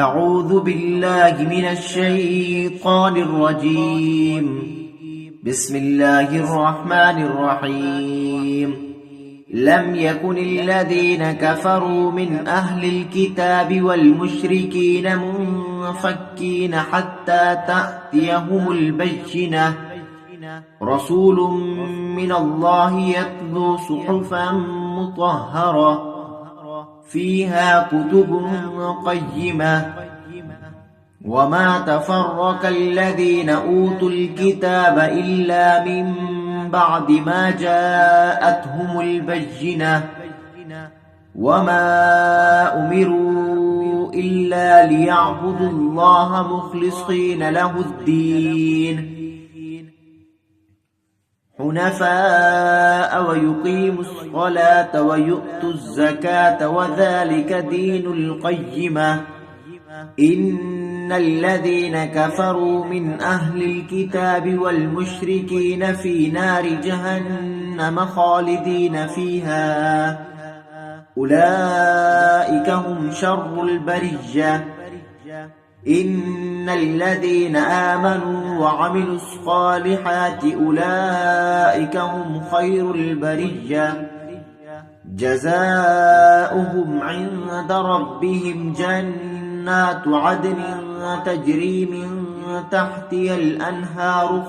أعوذ بالله من الشيطان الرجيم. بسم الله الرحمن الرحيم. لم يكن الذين كفروا من أهل الكتاب والمشركين منفكين حتى تأتيهم البينة. رسول من الله يتلو صحفا مطهرة فيها كتب قيمة. وما تفرق الذين أوتوا الكتاب إلا من بعد ما جاءتهم البينة. وما أمروا إلا ليعبدوا الله مخلصين له الدين حنفاء ويقيموا الصلاة ويؤتوا الزكاة وذلك دين القيمة. إن الذين كفروا من أهل الكتاب والمشركين في نار جهنم خالدين فيها أولئك هم شر البرية. إن الذين آمنوا وعملوا الصالحات أولئك هم خير البرية. جزاؤهم عند ربهم جنات عدن تجري من تحتها الأنهار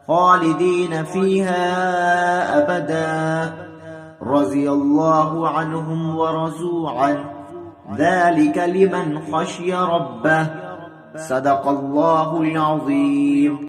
خالدين فيها أبدا. رضي الله عنهم ورضوا عنه ذلك لمن خشي ربه. صدق الله العظيم.